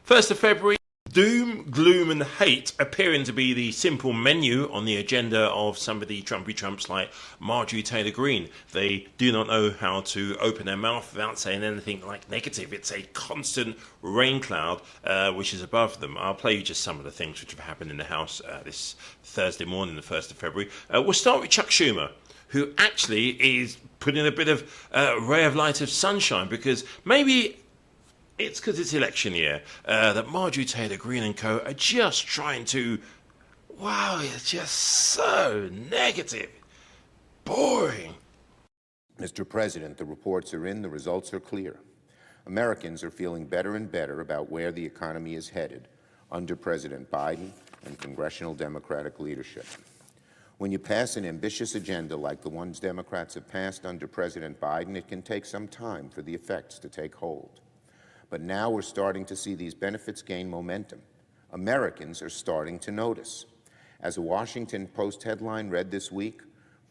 1st of February, doom, gloom and hate appearing to be the simple menu on the agenda of some of the Trumpy Trumps like Marjorie Taylor Greene. They do not know how to open their mouth without saying anything like negative. It's a constant rain cloud which is above them. I'll play you just some of the things which have happened in the House this Thursday morning, the 1st of February. We'll start with Chuck Schumer, who actually is putting a bit of ray of light of sunshine, because maybe it's because it's election year that Marjorie Taylor Greene and co. are just trying to, wow, it's just so negative, boring. Mr. President, the reports are in, the results are clear. Americans are feeling better and better about where the economy is headed under President Biden and congressional Democratic leadership. When you pass an ambitious agenda like the ones Democrats have passed under President Biden, it can take some time for the effects to take hold. But now we're starting to see these benefits gain momentum. Americans are starting to notice. As a Washington Post headline read this week,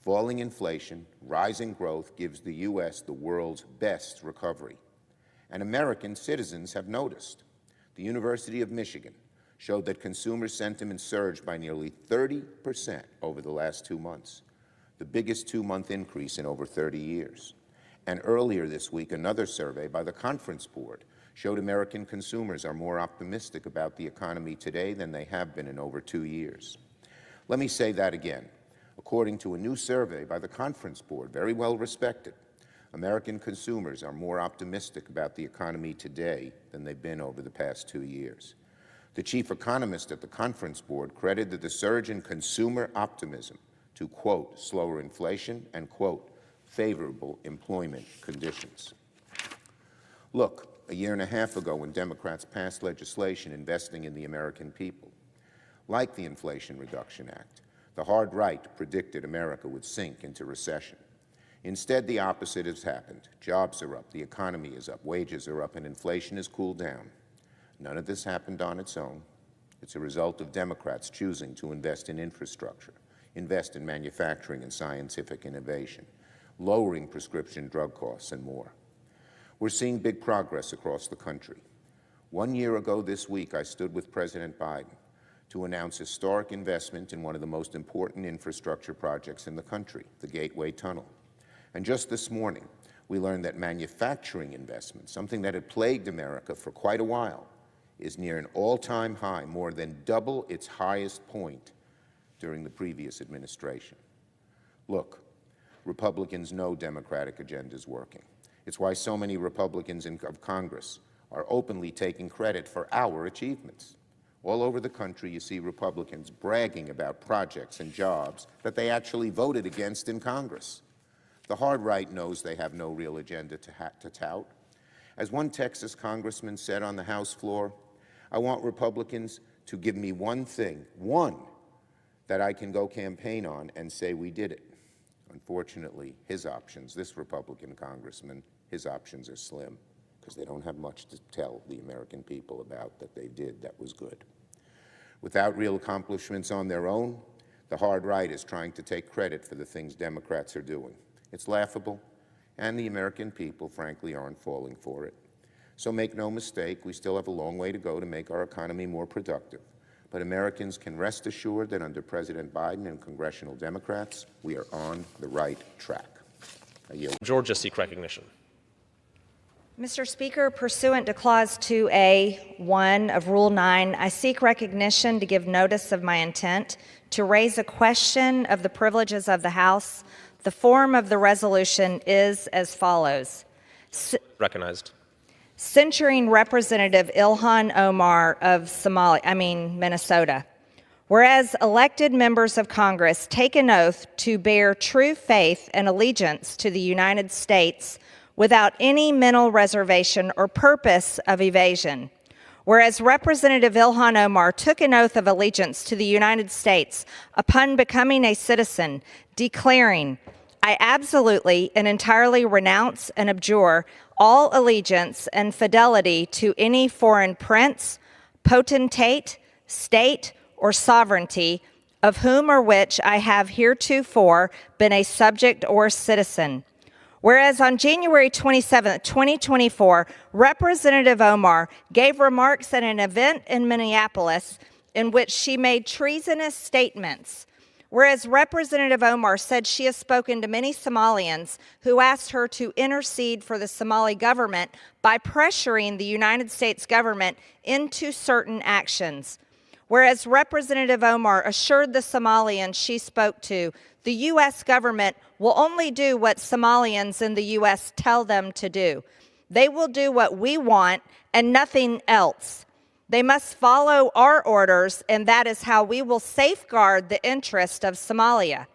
falling inflation, rising growth gives the U.S. the world's best recovery. And American citizens have noticed. The University of Michigan showed that consumer sentiment surged by nearly 30% over the last 2 months, the biggest 2-month increase in over 30 years. And earlier this week, another survey by the Conference Board showed American consumers are more optimistic about the economy today than they have been in over 2 years. Let me say that again. According to a new survey by the Conference Board, very well respected, American consumers are more optimistic about the economy today than they've been over the past 2 years. The chief economist at the Conference Board credited the surge in consumer optimism to, quote, slower inflation and, quote, favorable employment conditions. Look, a year and a half ago when Democrats passed legislation investing in the American people, like the Inflation Reduction Act, the hard right predicted America would sink into recession. Instead, the opposite has happened. Jobs are up, the economy is up, wages are up, and inflation has cooled down. None of this happened on its own. It's a result of Democrats choosing to invest in infrastructure, invest in manufacturing and scientific innovation, lowering prescription drug costs, and more. We're seeing big progress across the country. 1 year ago this week, I stood with President Biden to announce historic investment in one of the most important infrastructure projects in the country, the Gateway Tunnel. And just this morning, we learned that manufacturing investment, something that had plagued America for quite a while, is near an all-time high, more than double its highest point during the previous administration. Look, Republicans know Democratic agenda is working. It's why so many Republicans of Congress are openly taking credit for our achievements. All over the country, you see Republicans bragging about projects and jobs that they actually voted against in Congress. The hard right knows they have no real agenda to tout. As one Texas congressman said on the House floor, I want Republicans to give me one thing, one, that I can go campaign on and say we did it. Unfortunately, his options, this Republican congressman, his options are slim because they don't have much to tell the American people about that they did that was good. Without real accomplishments on their own, the hard right is trying to take credit for the things Democrats are doing. It's laughable, and the American people, frankly, aren't falling for it. So make no mistake, we still have a long way to go to make our economy more productive. But Americans can rest assured that under President Biden and congressional Democrats, we are on the right track. I yield. Georgia seek recognition. Mr. Speaker, pursuant to Clause 2A.1 of Rule 9, I seek recognition to give notice of my intent to raise a question of the privileges of the House. The form of the resolution is as follows. Recognized. Censuring Representative Ilhan Omar of Minnesota. Whereas elected members of Congress take an oath to bear true faith and allegiance to the United States without any mental reservation or purpose of evasion. Whereas Representative Ilhan Omar took an oath of allegiance to the United States upon becoming a citizen, declaring, I absolutely and entirely renounce and abjure all allegiance and fidelity to any foreign prince, potentate, state, or sovereignty, of whom or which I have heretofore been a subject or citizen. Whereas on January 27, 2024, Representative Omar gave remarks at an event in Minneapolis in which she made treasonous statements. Whereas Representative Omar said she has spoken to many Somalians who asked her to intercede for the Somali government by pressuring the United States government into certain actions. Whereas Representative Omar assured the Somalians she spoke to, the U.S. government will only do what Somalians in the U.S. tell them to do. They will do what we want and nothing else. They must follow our orders, and that is how we will safeguard the interest of Somalia.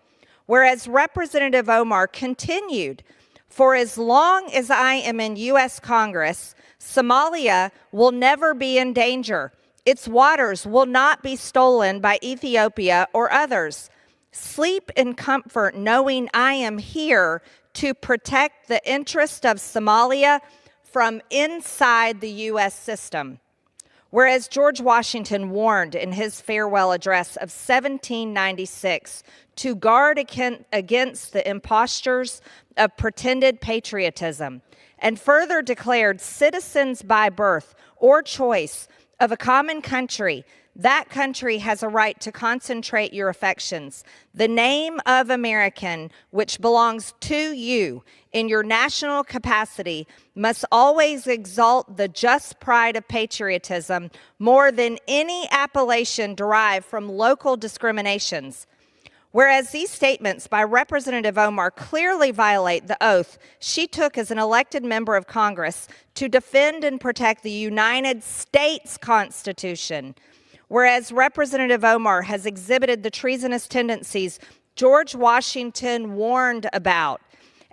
Whereas Representative Omar continued, for as long as I am in U.S. Congress, Somalia will never be in danger. Its waters will not be stolen by Ethiopia or others. Sleep in comfort knowing I am here to protect the interest of Somalia from inside the U.S. system. Whereas George Washington warned in his farewell address of 1796 to guard against the impostures of pretended patriotism, and further declared citizens by birth or choice of a common country, that country has a right to concentrate your affections. The name of American, which belongs to you in your national capacity, must always exalt the just pride of patriotism more than any appellation derived from local discriminations. Whereas these statements by Representative Omar clearly violate the oath she took as an elected member of Congress to defend and protect the United States Constitution. Whereas Representative Omar has exhibited the treasonous tendencies George Washington warned about,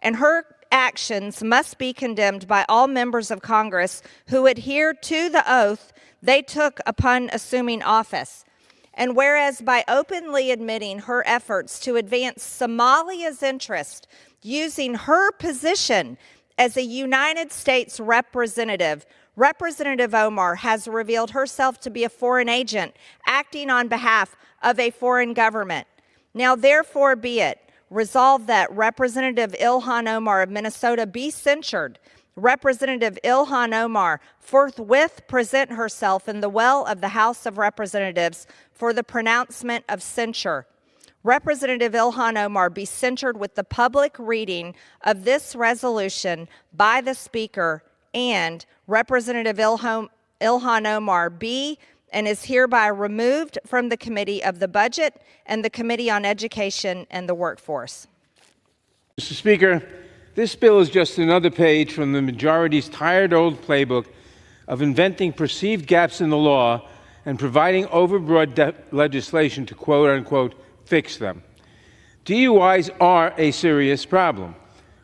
and her actions must be condemned by all members of Congress who adhere to the oath they took upon assuming office. And whereas by openly admitting her efforts to advance Somalia's interest using her position as a United States representative, Representative Omar has revealed herself to be a foreign agent acting on behalf of a foreign government. Now, therefore, be it resolved that Representative Ilhan Omar of Minnesota be censured. Representative Ilhan Omar forthwith present herself in the well of the House of Representatives for the pronouncement of censure. Representative Ilhan Omar be censured with the public reading of this resolution by the Speaker, and Representative Ilhan Omar be and is hereby removed from the Committee of the Budget and the Committee on Education and the Workforce. Mr. Speaker, this bill is just another page from the majority's tired old playbook of inventing perceived gaps in the law and providing overbroad legislation to quote-unquote fix them. DUIs are a serious problem.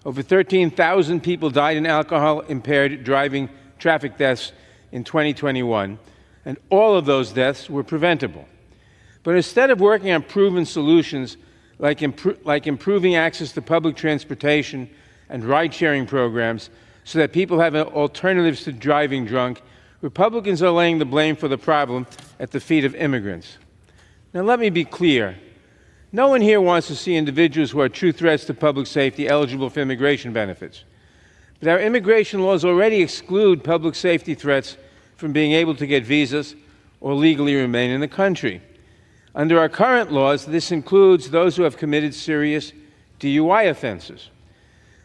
Over 13,000 people died in alcohol-impaired driving traffic deaths in 2021, and all of those deaths were preventable. But instead of working on proven solutions like improving access to public transportation and ride-sharing programs so that people have alternatives to driving drunk, Republicans are laying the blame for the problem at the feet of immigrants. Now, let me be clear. No one here wants to see individuals who are true threats to public safety eligible for immigration benefits. But our immigration laws already exclude public safety threats from being able to get visas or legally remain in the country. Under our current laws, this includes those who have committed serious DUI offenses.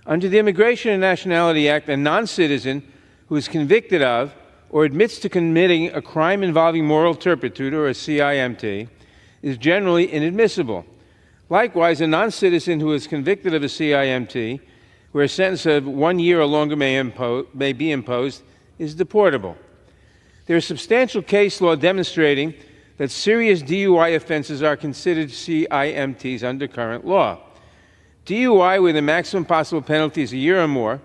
Under the Immigration and Nationality Act, a non-citizen who is convicted of or admits to committing a crime involving moral turpitude, or a CIMT, is generally inadmissible. Likewise, a non-citizen who is convicted of a CIMT, where a sentence of 1 year or longer may be imposed, is deportable. There is substantial case law demonstrating that serious DUI offenses are considered CIMTs under current law. DUI, where the maximum possible penalty is a year or more,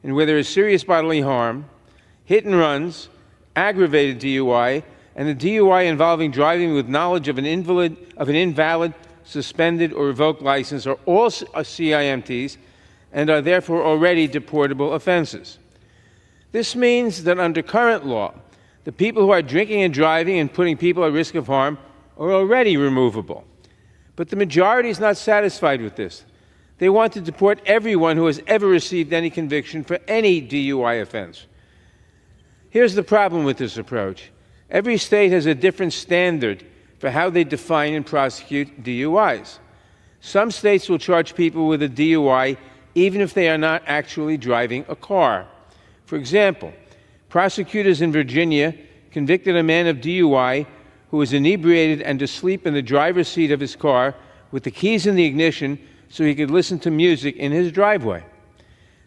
and where there is serious bodily harm, hit and runs, aggravated DUI, and a DUI involving driving with knowledge of an invalid, suspended, or revoked license are all CIMTs and are therefore already deportable offenses. This means that under current law, the people who are drinking and driving and putting people at risk of harm are already removable. But the majority is not satisfied with this. They want to deport everyone who has ever received any conviction for any DUI offense. Here's the problem with this approach. Every state has a different standard for how they define and prosecute DUIs. Some states will charge people with a DUI even if they are not actually driving a car. For example, prosecutors in Virginia convicted a man of DUI who was inebriated and asleep in the driver's seat of his car with the keys in the ignition so he could listen to music in his driveway.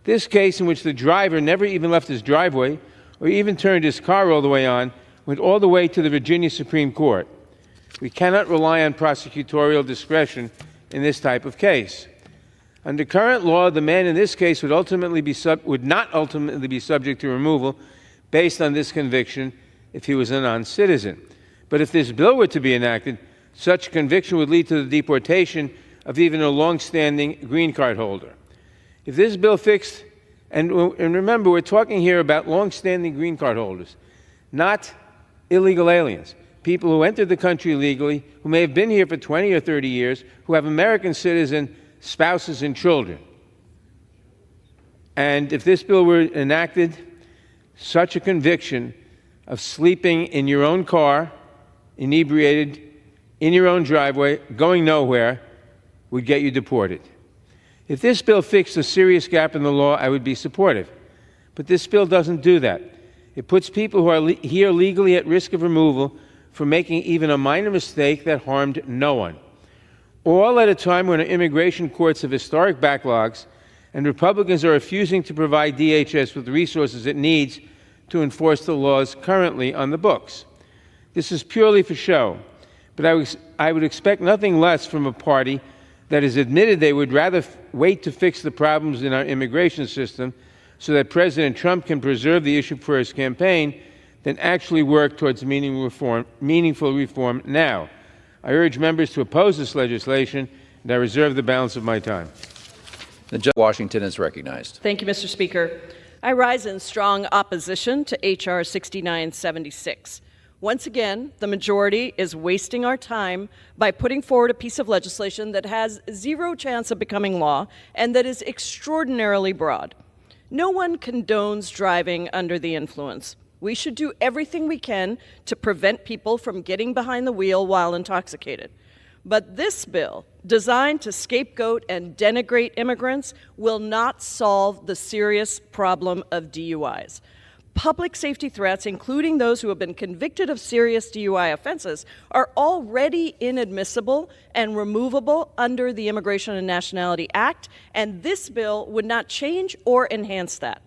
This case, in which the driver never even left his driveway or even turned his car all the way on, went all the way to the Virginia Supreme Court. We cannot rely on prosecutorial discretion in this type of case. Under current law, the man in this case would not ultimately be subject to removal based on this conviction if he was a non-citizen. But if this bill were to be enacted, such conviction would lead to the deportation of even a long-standing green card holder. If this bill fixed, and remember, we're talking here about long-standing green card holders, not illegal aliens, people who entered the country legally, who may have been here for 20 or 30 years, who have American citizen spouses and children. And if this bill were enacted, such a conviction of sleeping in your own car, inebriated, in your own driveway, going nowhere, would get you deported. If this bill fixed a serious gap in the law, I would be supportive. But this bill doesn't do that. It puts people who are here legally at risk of removal for making even a minor mistake that harmed no one. All at a time when our immigration courts have historic backlogs and Republicans are refusing to provide DHS with the resources it needs to enforce the laws currently on the books. This is purely for show, but I would expect nothing less from a party that has admitted they would rather wait to fix the problems in our immigration system so that President Trump can preserve the issue for his campaign than actually work towards meaningful reform now. I urge members to oppose this legislation, and I reserve the balance of my time. The judge of Washington is recognized. Thank you, Mr. Speaker. I rise in strong opposition to H.R. 6976. Once again, the majority is wasting our time by putting forward a piece of legislation that has zero chance of becoming law and that is extraordinarily broad. No one condones driving under the influence. We should do everything we can to prevent people from getting behind the wheel while intoxicated. But this bill, designed to scapegoat and denigrate immigrants, will not solve the serious problem of DUIs. Public safety threats, including those who have been convicted of serious DUI offenses, are already inadmissible and removable under the Immigration and Nationality Act, and this bill would not change or enhance that.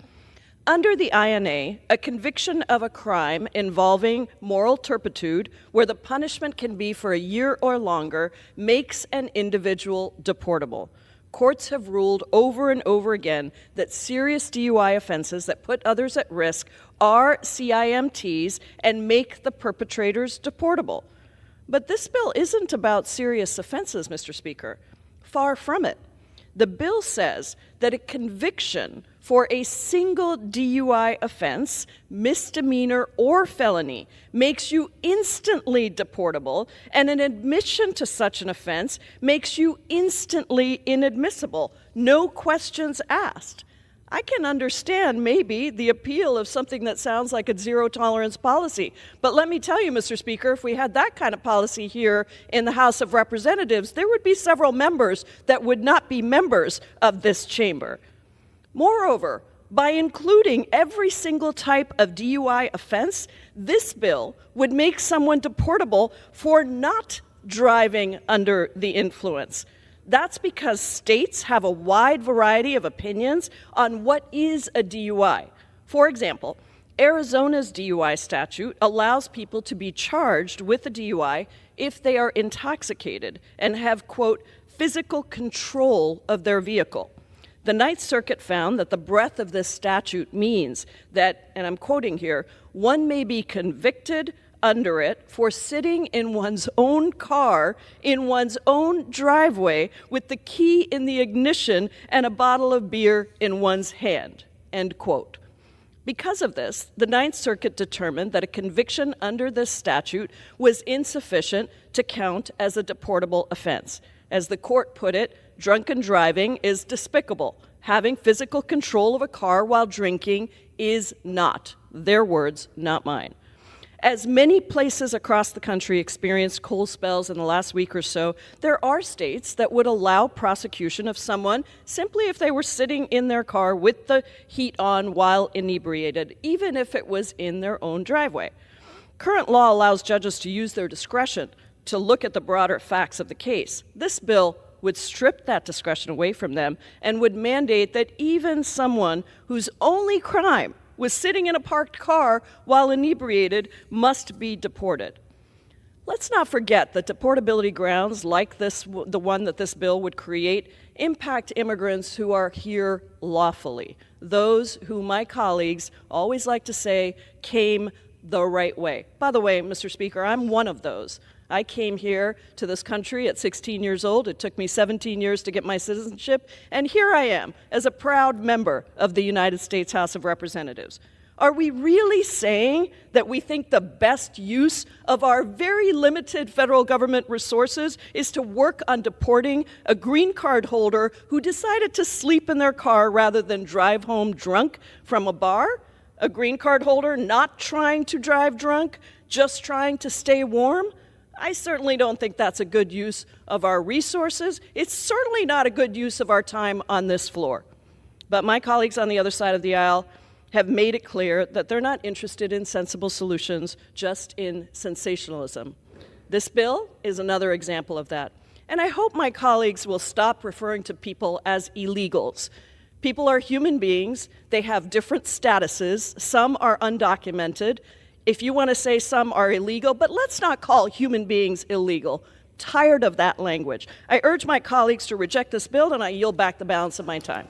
Under the INA, a conviction of a crime involving moral turpitude, where the punishment can be for a year or longer, makes an individual deportable. Courts have ruled over and over again that serious DUI offenses that put others at risk are CIMTs and make the perpetrators deportable. But this bill isn't about serious offenses, Mr. Speaker. Far from it. The bill says that a conviction for a single DUI offense, misdemeanor or felony, makes you instantly deportable, and an admission to such an offense makes you instantly inadmissible. No questions asked. I can understand maybe the appeal of something that sounds like a zero-tolerance policy. But let me tell you, Mr. Speaker, if we had that kind of policy here in the House of Representatives, there would be several members that would not be members of this chamber. Moreover, by including every single type of DUI offense, this bill would make someone deportable for not driving under the influence. That's because states have a wide variety of opinions on what is a DUI. For example, Arizona's DUI statute allows people to be charged with a DUI if they are intoxicated and have, quote, physical control of their vehicle. The Ninth Circuit found that the breadth of this statute means that, and I'm quoting here, one may be convicted under it for sitting in one's own car, in one's own driveway, with the key in the ignition and a bottle of beer in one's hand, end quote. Because of this, the Ninth Circuit determined that a conviction under this statute was insufficient to count as a deportable offense. As the court put it, drunken driving is despicable. Having physical control of a car while drinking is not. Their words, not mine. As many places across the country experienced cold spells in the last week or so, there are states that would allow prosecution of someone simply if they were sitting in their car with the heat on while inebriated, even if it was in their own driveway. Current law allows judges to use their discretion to look at the broader facts of the case. This bill would strip that discretion away from them and would mandate that even someone whose only crime was sitting in a parked car while inebriated must be deported. Let's not forget that deportability grounds like the one that this bill would create impact immigrants who are here lawfully, those who my colleagues always like to say came the right way. By the way, Mr. Speaker, I'm one of those. I came here to this country at 16 years old. It took me 17 years to get my citizenship, and here I am as a proud member of the United States House of Representatives. Are we really saying that we think the best use of our very limited federal government resources is to work on deporting a green card holder who decided to sleep in their car rather than drive home drunk from a bar? A green card holder not trying to drive drunk, just trying to stay warm? I certainly don't think that's a good use of our resources. It's certainly not a good use of our time on this floor. But my colleagues on the other side of the aisle have made it clear that they're not interested in sensible solutions, just in sensationalism. This bill is another example of that. And I hope my colleagues will stop referring to people as illegals. People are human beings. They have different statuses. Some are undocumented. If you want to say some are illegal, but let's not call human beings illegal. Tired of that language. I urge my colleagues to reject this bill, and I yield back the balance of my time.